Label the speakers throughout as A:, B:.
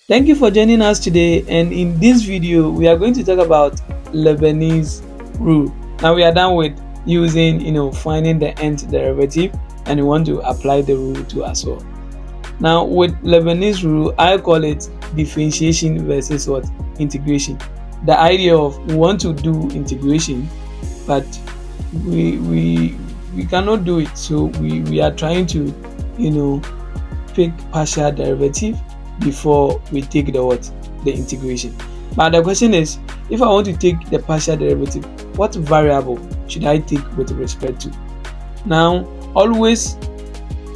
A: Thank you for joining us today, and in this video we are going to talk about Leibniz rule. Now we are done with using finding the nth derivative, and we want to apply the rule to as well. Now with Leibniz rule, I call it differentiation versus what integration. The idea of we want to do integration, but we cannot do it, so we are trying to pick partial derivative before we take the integration. But the question is, if I want to take the partial derivative, what variable should I take with respect to? Now always,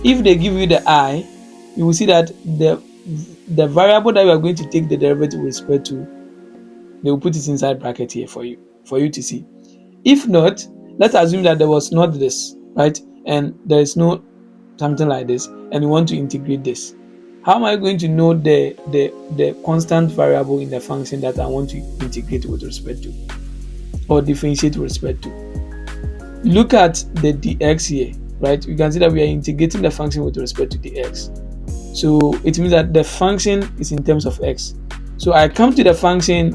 A: if they give you the I, you will see that the variable that you are going to take the derivative with respect to, they will put it inside bracket here for you to see. If not, let's assume that there was not this, right, and there is no something like this, and you want to integrate this. How am I going to know the constant variable in the function that I want to integrate with respect to or differentiate with respect to? Look at the dx here, right? You can see that we are integrating the function with respect to dx. So it means that the function is in terms of x. So I come to the function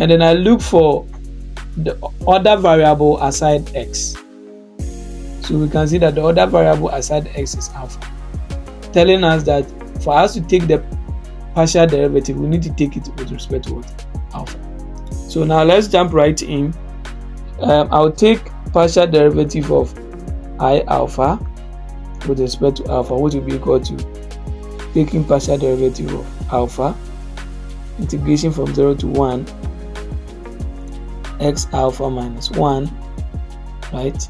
A: and then I look for the other variable aside x. So we can see that the other variable aside x is alpha, telling us that for us to take the partial derivative, we need to take it with respect to what? Alpha. So now let's jump right in. I'll take partial derivative of I alpha with respect to alpha, which will be equal to taking partial derivative of alpha, integration from 0 to 1, x alpha minus 1, right?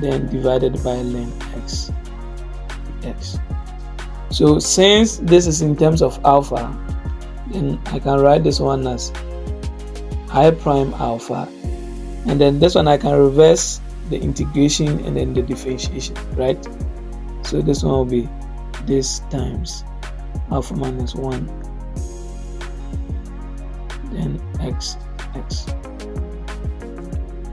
A: Then divided by ln x. So since this is in terms of alpha, then I can write this one as I prime alpha, and then this one I can reverse the integration and then the differentiation, right? So this one will be this times alpha minus 1, then x.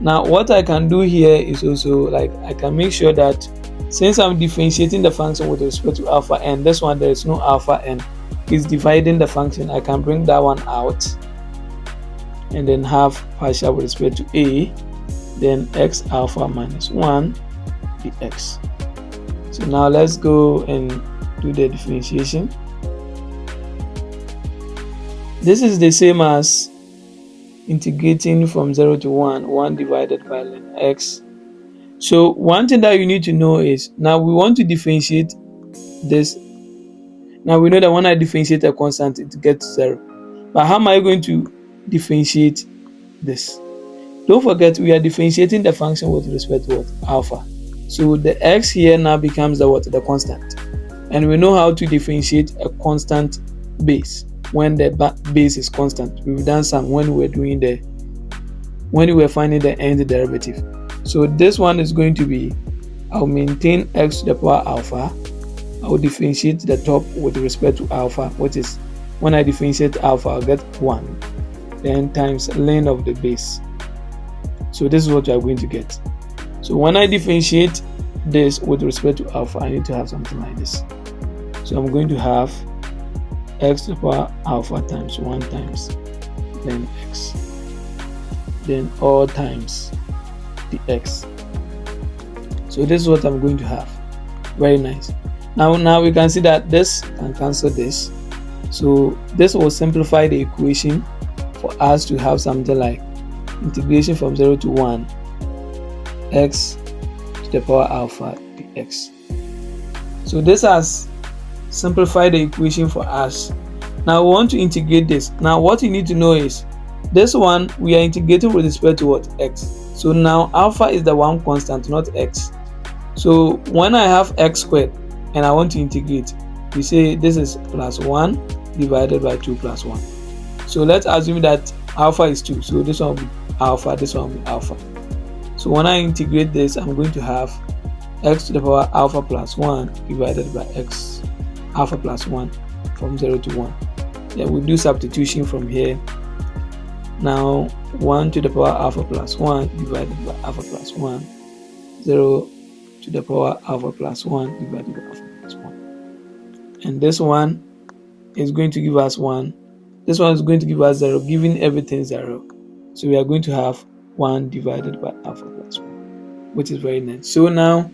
A: Now what I can do here is also, like, I can make sure that since I'm differentiating the function with respect to alpha n, this one there is no alpha n, is dividing the function, I can bring that one out and then have partial with respect to a, then x alpha minus 1 dx. So now let's go and do the differentiation. This is the same as integrating from 0 to 1 divided by ln x. So one thing that you need to know is, now we want to differentiate this. Now we know that when I differentiate a constant, it gets 0. But how am I going to differentiate this? Don't forget, we are differentiating the function with respect to what? Alpha. So the x here now becomes the constant. And we know how to differentiate a constant base when the base is constant. We've done some when we were finding the nth derivative. So this one is going to be, I'll maintain x to the power alpha. I'll differentiate the top with respect to alpha, which is, when I differentiate alpha, I'll get 1, then times ln of the base. So this is what you are going to get. So when I differentiate this with respect to alpha, I need to have something like this. So I'm going to have x to the power alpha times 1 times then x, then all times dx. So this is what I'm going to have. Very nice. Now we can see that this can cancel this. So this will simplify the equation for us to have something like integration from 0 to 1 x to the power alpha dx. So this has simplified the equation for us. Now we want to integrate this. Now what you need to know is, this one we are integrating with respect to what? X. So now alpha is the one constant, not x. So when I have x squared and I want to integrate, we say this is plus 1 divided by 2 plus 1. So let's assume that alpha is 2. So this one will be alpha, this one will be alpha. So when I integrate this, I'm going to have x to the power alpha plus 1 divided by x alpha plus 1 from 0 to 1. Then we do substitution from here. Now 1 to the power alpha plus 1 divided by alpha plus 1, 0 to the power alpha plus 1 divided by alpha plus 1. And this one is going to give us 1. This one is going to give us 0, giving everything 0. So we are going to have 1 divided by alpha plus 1, which is very nice. So now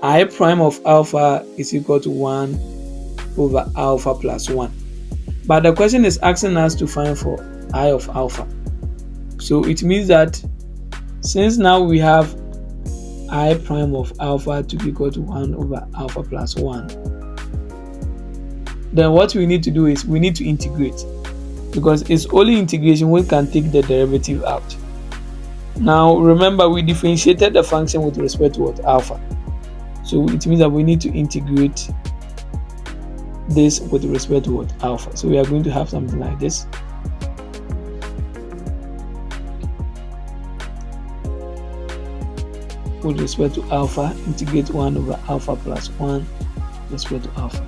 A: I prime of alpha is equal to 1 over alpha plus 1. But the question is asking us to find for I of alpha. So it means that since now we have I prime of alpha to be equal to 1 over alpha plus 1, then what we need to do is we need to integrate, because it's only integration we can take the derivative out. Now remember, we differentiated the function with respect to what? Alpha. So it means that we need to integrate this with respect to what? Alpha. So we are going to have something like this. With respect to alpha, integrate 1 over alpha plus 1 with respect to alpha.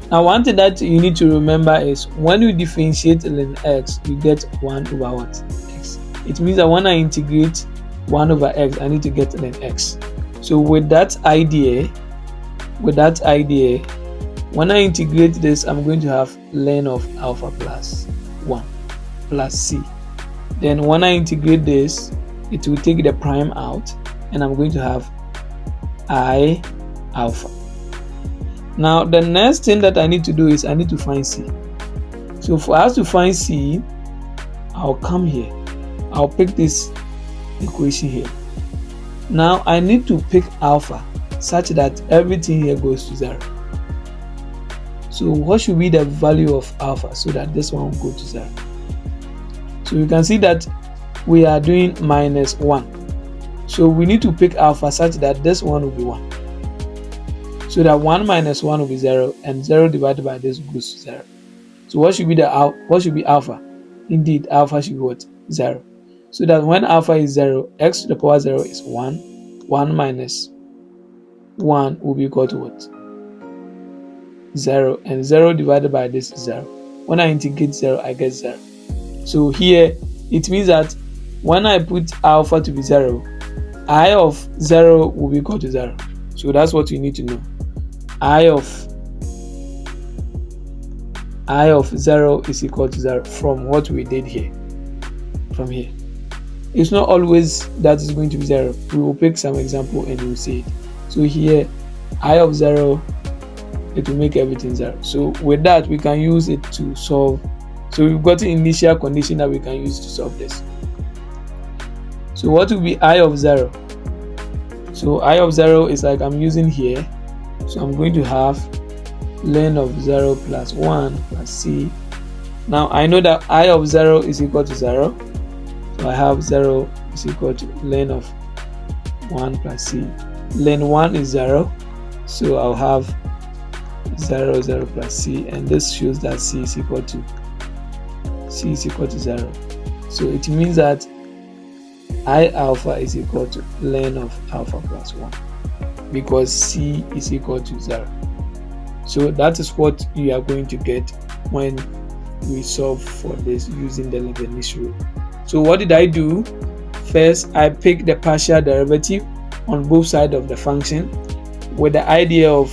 A: Now one thing that you need to remember is when you differentiate ln x, you get 1 over what? X. It means that when I integrate 1 over x, I need to get ln x. So with that idea, when I integrate this, I'm going to have ln of alpha plus 1 plus c. Then when I integrate this, it will take the prime out, and I'm going to have I alpha. Now the next thing that I need to do is I need to find c. So for us to find c, I'll come here, I'll pick this equation here. Now I need to pick alpha such that everything here goes to 0. So what should be the value of alpha so that this one will go to 0? So you can see that we are doing minus 1. So we need to pick alpha such that this one will be 1. So that 1 minus 1 will be 0, and 0 divided by this goes to 0. So what should be alpha? Indeed, alpha should be what? 0. So that when alpha is 0, x to the power 0 is 1. 1 minus 1 will be equal to what? 0, and 0 divided by this is 0. When I integrate 0, I get 0. So here it means that when I put alpha to be 0, I of 0 will be equal to 0. So that's what you need to know. I of 0 is equal to 0 from what we did here. From here, it's not always that is going to be 0. We will pick some example and we'll see it. So here, I of 0, it will make everything 0. So with that, we can use it to solve. So we've got an initial condition that we can use to solve this. So what will be I of 0? So I of 0 is like I'm using here. So I'm going to have ln of 0 plus 1 plus c. Now I know that I of 0 is equal to 0. So I have 0 is equal to ln of 1 plus c. Ln 1 is 0. So I'll have 0, 0 plus c. And this shows that c is equal to 0. So it means that I alpha is equal to ln of alpha plus 1, because c is equal to 0. So that is what you are going to get when we solve for this using the Leibniz rule. So what did I do? First, I picked the partial derivative on both sides of the function with the idea of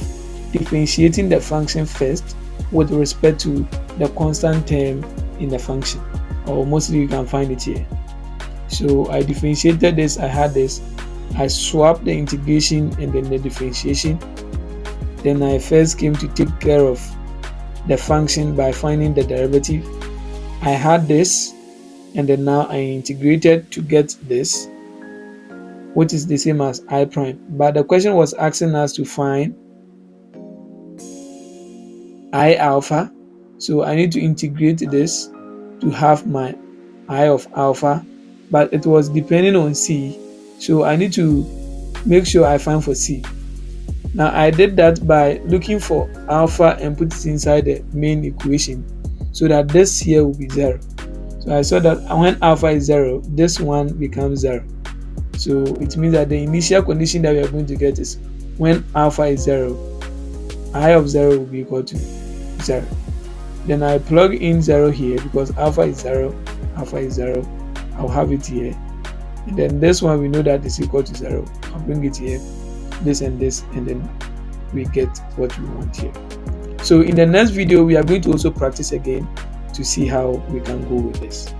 A: differentiating the function first with respect to the constant term in the function, or mostly you can find it here. So I differentiated this, I had this, I swapped the integration and then the differentiation. Then I first came to take care of the function by finding the derivative. I had this, and then now I integrated to get this, which is the same as I prime. But the question was asking us to find I alpha. So I need to integrate this to have my I of alpha, but it was depending on c. So I need to make sure I find for c. Now I did that by looking for alpha and put it inside the main equation so that this here will be 0. So I saw that when alpha is 0, this one becomes 0. So it means that the initial condition that we are going to get is when alpha is 0, I of 0 will be equal to 0. Then I plug in 0 here because alpha is 0, I'll have it here. And then this one we know that is equal to 0. I'll bring it here, this, and then we get what we want here. So in the next video, we are going to also practice again to see how we can go with this.